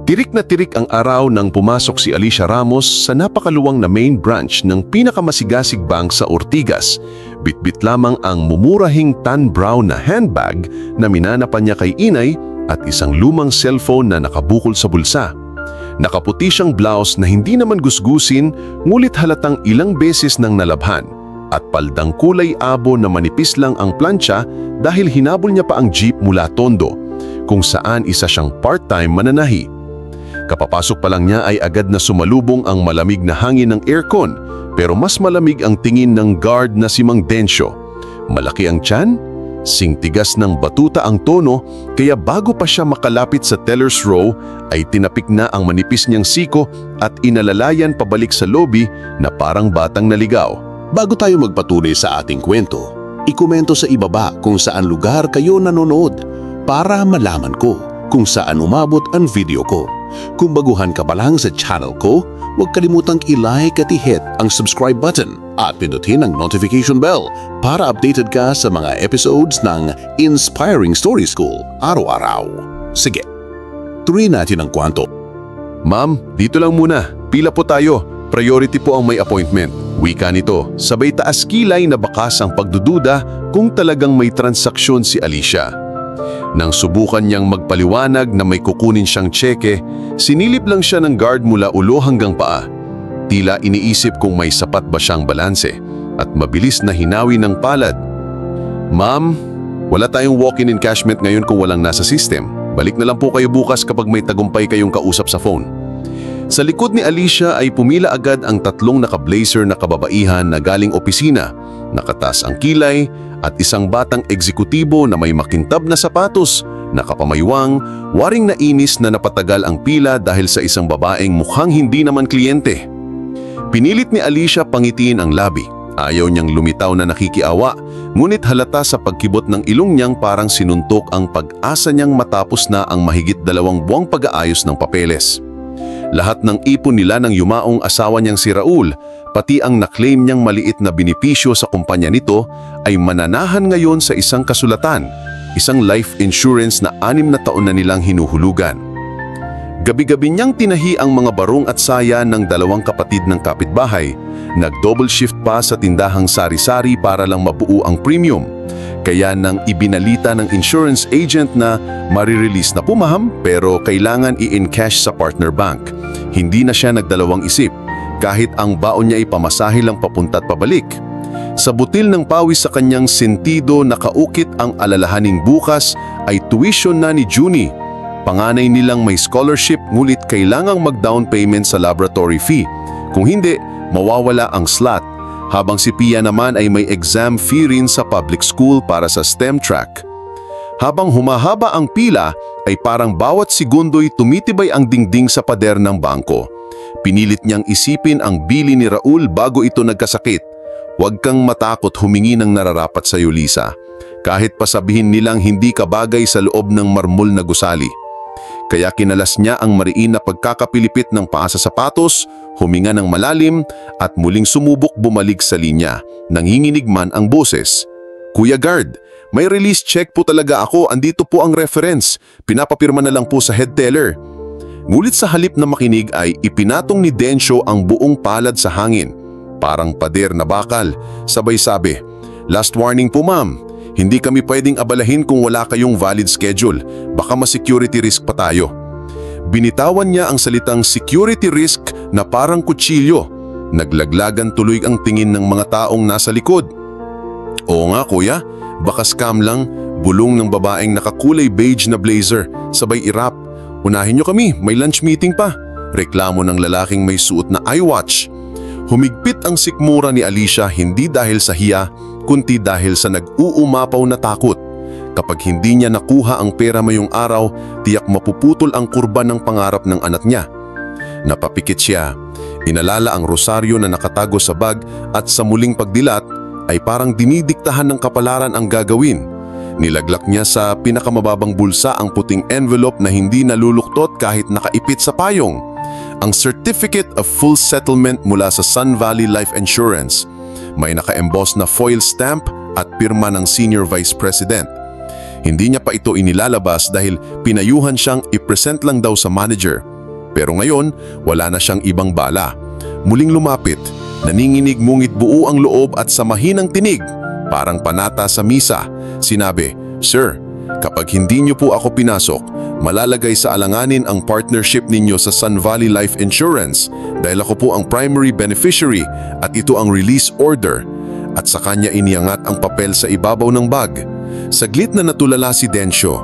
Tirik na tirik ang araw nang pumasok si Alicia Ramos sa napakaluwang na main branch ng pinakamasigasig bank sa Ortigas. Bitbit lamang ang mumurahing tan brown na handbag na minanapan niya kay inay at isang lumang cellphone na nakabukol sa bulsa. Nakaputi siyang blouse na hindi naman gusgusin, ngulit halatang ilang beses nang nalabhan, at paldang kulay abo na manipis lang ang plancha dahil hinabol niya pa ang jeep mula Tondo, kung saan isa siyang part-time mananahi. Kapapasok pa lang niya ay agad na sumalubong ang malamig na hangin ng aircon, pero mas malamig ang tingin ng guard na si Mang Dencio. Malaki ang tiyan, singtigas ng batuta ang tono, kaya bago pa siya makalapit sa teller's row ay tinapik na ang manipis niyang siko at inalalayan pabalik sa lobby na parang batang naligaw. Bago tayo magpatuloy sa ating kwento, ikomento sa ibaba kung saan lugar kayo nanonood para malaman ko kung saan umabot ang video ko. Kung baguhan ka pa lang sa channel ko, huwag kalimutang i-like at i-hit ang subscribe button at pindutin ang notification bell para updated ka sa mga episodes ng Inspiring Story School araw-araw. Sige, tuloy natin ang kwento. Ma'am, dito lang muna. Pila po tayo. Priority po ang may appointment. Wika nito, sabay taas kilay na bakas ang pagdududa kung talagang may transaksyon si Alicia. Nang subukan niyang magpaliwanag na may kukunin siyang tseke, sinilip lang siya ng guard mula ulo hanggang paa. Tila iniisip kung may sapat ba siyang balanse at mabilis na hinawi ng palad. Ma'am, wala tayong walk-in encashment ngayon kung walang nasa system. Balik na lang po kayo bukas kapag may tagumpay kayong kausap sa phone. Sa likod ni Alicia ay pumila agad ang tatlong naka-blazer na kababaihan na galing opisina, nakataas ang kilay, at isang batang ekzekutibo na may makintab na sapatos, nakapamaywang, waring nainis na napatagal ang pila dahil sa isang babaeng mukhang hindi naman kliyente. Pinilit ni Alicia pangitiin ang labi. Ayaw niyang lumitaw na nakikiawa, ngunit halata sa pagkibot ng ilong niyang parang sinuntok ang pag-asa niyang matapos na ang mahigit 2 buwang pag-aayos ng papeles. Lahat ng ipon nila ng yumaong asawa niyang si Raul, pati ang naklaim niyang maliit na benepisyo sa kumpanya nito ay mananahan ngayon sa isang kasulatan, isang life insurance na 6 na taon na nilang hinuhulugan. Gabi-gabi niyang tinahi ang mga barong at saya ng 2 kapatid ng kapitbahay, nag-double shift pa sa tindahang sari-sari para lang mabuo ang premium. Kaya nang ibinalita ng insurance agent na marirelease na po ma'am pero kailangan i-encash sa partner bank, hindi na siya nagdalawang isip kahit ang baon niya ay pamasahe lang papunta at pabalik. Sa butil ng pawis sa kanyang sentido nakaukit ang alalahaning bukas ay tuition na ni Junie. Panganay nilang may scholarship ngulit kailangang mag-down payment sa laboratory fee. Kung hindi, mawawala ang slot. Habang si Pia naman ay may exam fee rin sa public school para sa STEM track. Habang humahaba ang pila, ay parang bawat segundo'y tumitibay ang dingding sa pader ng bangko. Pinilit niyang isipin ang bili ni Raul bago ito nagkasakit. Huwag kang matakot humingi ng nararapat sa iyo, Lisa. Kahit pasabihin nilang hindi ka bagay sa loob ng marmol na gusali. Kaya kinalas niya ang mariin na pagkakapilipit ng paa sa sapatos, huminga ng malalim at muling sumubok bumalik sa linya. Nanginginig man ang boses. Kuya Guard, may release check po talaga ako, andito po ang reference. Pinapapirma na lang po sa head teller. Ngulit sa halip na makinig ay ipinatong ni Dencio ang buong palad sa hangin. Parang pader na bakal. Sabay sabi, "Last warning po ma'am. Hindi kami pwedeng abalahin kung wala kayong valid schedule. Baka ma-security risk pa tayo." Binitawan niya ang salitang security risk na parang kutsilyo. Naglaglagan tuloy ang tingin ng mga taong nasa likod. "Oo nga kuya, baka scam lang," bulong ng babaeng nakakulay beige na blazer, sabay irap. "Unahin niyo kami, may lunch meeting pa." Reklamo ng lalaking may suot na iWatch. Humigpit ang sikmura ni Alicia hindi dahil sa hiya, kundi dahil sa nag-uumapaw na takot. Kapag hindi niya nakuha ang pera mayong araw, tiyak mapuputol ang kurban ng pangarap ng anak niya. Napapikit siya. Inalala ang rosaryo na nakatago sa bag at sa muling pagdilat ay parang dinidiktahan ng kapalaran ang gagawin. Nilaglak niya sa pinakamababang bulsa ang puting envelope na hindi naluluktot kahit nakaipit sa payong. Ang Certificate of Full Settlement mula sa Sun Valley Life Insurance. May naka-emboss na foil stamp at pirma ng Senior Vice President. Hindi niya pa ito inilalabas dahil pinayuhan siyang i-present lang daw sa manager. Pero ngayon, wala na siyang ibang bala. Muling lumapit, naninginig ngunit buo ang loob at sa mahinang tinig, parang panata sa misa. Sinabi, "Sir, kapag hindi niyo po ako pinasok, malalagay sa alanganin ang partnership ninyo sa Sun Valley Life Insurance dahil ako po ang primary beneficiary at ito ang release order." At sa kanya iniangat ang papel sa ibabaw ng bag. Saglit na natulala si Dencio.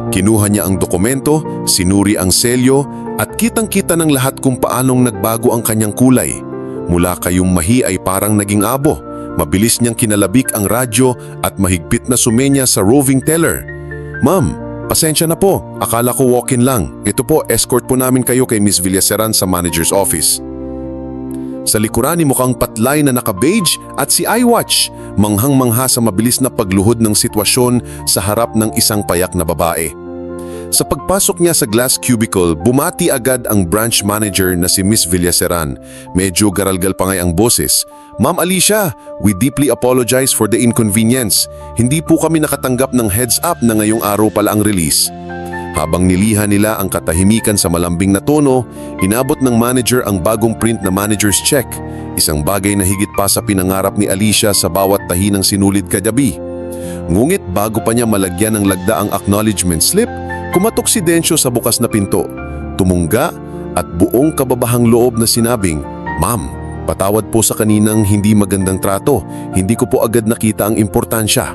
Kinuha niya ang dokumento, sinuri ang selyo at kitang-kita ng lahat kung paanong nagbago ang kanyang kulay. Mula kayong mahi ay parang naging abo. Mabilis niyang kinalabik ang radyo at mahigpit na sumenya sa roving teller. "Ma'am, pasensya na po. Akala ko walk-in lang. Ito po, escort po namin kayo kay Miss Villaseran sa manager's office." Sa likuran ni mukhang patlay na naka-beige at si iWatch, manghang-mangha sa mabilis na pagluhod ng sitwasyon sa harap ng isang payak na babae. Sa pagpasok niya sa glass cubicle, bumati agad ang branch manager na si Miss Villaseran. Medyo garalgal pa nga ang boses. "Ma'am Alicia, we deeply apologize for the inconvenience. Hindi po kami nakatanggap ng heads up na ngayong araw pala ang release." Habang niliha nila ang katahimikan sa malambing na tono, inabot ng manager ang bagong print na manager's check, isang bagay na higit pa sa pinangarap ni Alicia sa bawat tahi ng sinulid kagabi. Ngunit bago pa niya malagyan ng lagda ang acknowledgement slip, kumatok si Dencio sa bukas na pinto. Tumungga at buong kababahang loob na sinabing, "Ma'am, patawad po sa kaninang hindi magandang trato. Hindi ko po agad nakita ang importansya."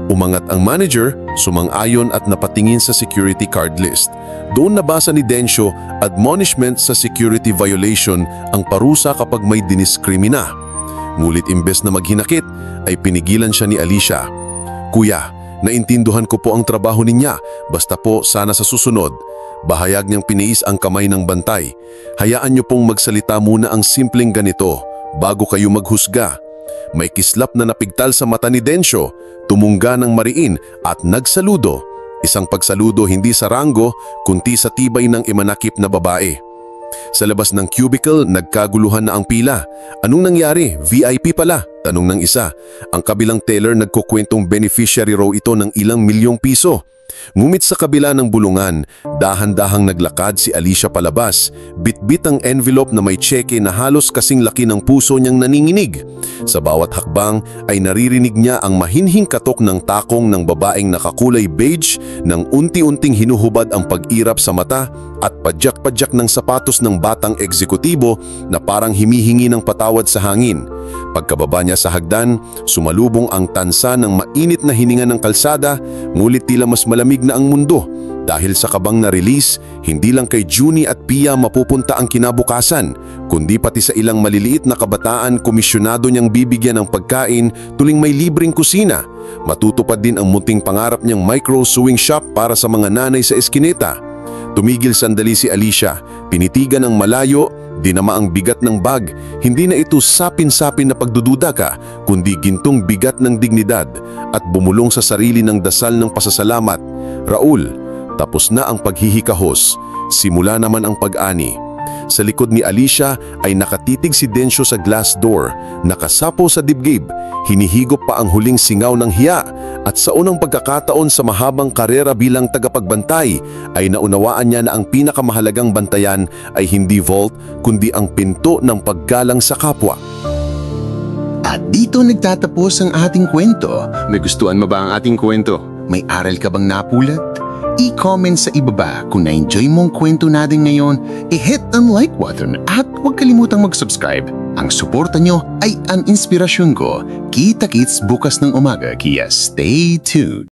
Umangat ang manager, sumang-ayon at napatingin sa security card list. Doon nabasa ni Dencio, admonishment sa security violation ang parusa kapag may diniskrimina. Ngulit imbes na maghinakit, ay pinigilan siya ni Alicia. "Kuya, naintinduhan ko po ang trabaho niya, basta po sana sa susunod." Bahayag niyang piniis ang kamay ng bantay. "Hayaan niyo pong magsalita muna ang simpleng ganito, bago kayo maghusga." May kislap na napigtal sa mata ni Dencio, tumungga ng mariin at nagsaludo. Isang pagsaludo hindi sa ranggo, kundi sa tibay ng imanakip na babae. Sa labas ng cubicle, nagkaguluhan na ang pila. "Anong nangyari? VIP pala?" tanong ng isa. Ang kabilang teller nagkukwentong beneficiary raw ito ng ilang milyong piso. Ngumit sa kabila ng bulungan, dahan-dahang naglakad si Alicia palabas, bitbit ang envelope na may tseke na halos kasing laki ng puso niyang naninginig. Sa bawat hakbang ay naririnig niya ang mahinhing katok ng takong ng babaeng nakakulay beige nang unti-unting hinuhubad ang pag-irap sa mata at padyak-padyak ng sapatos ng batang eksekutibo na parang himihingi ng patawad sa hangin. Pagkababa niya sa hagdan, sumalubong ang tansa ng mainit na hininga ng kalsada, ngulit tila mas malamig na ang mundo. Dahil sa kabang na release, hindi lang kay Junie at Pia mapupunta ang kinabukasan, kundi pati sa ilang maliliit na kabataan komisyonado niyang bibigyan ng pagkain tuwing may libreng kusina. Matutupad din ang munting pangarap niyang micro-sewing shop para sa mga nanay sa eskineta. Tumigil sandali si Alicia, pinitigan ng malayo, dinama ang bigat ng bag. Hindi na ito sapin-sapin na pagdududa ka, kundi gintong bigat ng dignidad at bumulong sa sarili ng dasal ng pasasalamat. "Raul, tapos na ang paghihikahos, simula naman ang pag-ani." Sa likod ni Alicia ay nakatitig si Dencio sa glass door, nakasapo sa dibdib, hinihigop pa ang huling singaw ng hiya at sa unang pagkakataon sa mahabang karera bilang tagapagbantay ay naunawaan niya na ang pinakamahalagang bantayan ay hindi vault kundi ang pinto ng paggalang sa kapwa. At dito nagtatapos ang ating kwento. Nagustuhan mo ba ang ating kwento? May aral ka bang napulot? I-comment sa ibaba kung na-enjoy mong kwento natin ngayon, i-hit ang like button at huwag kalimutang mag-subscribe. Ang suporta nyo ay ang inspirasyon ko. Kita-kits bukas ng umaga, kaya stay tuned.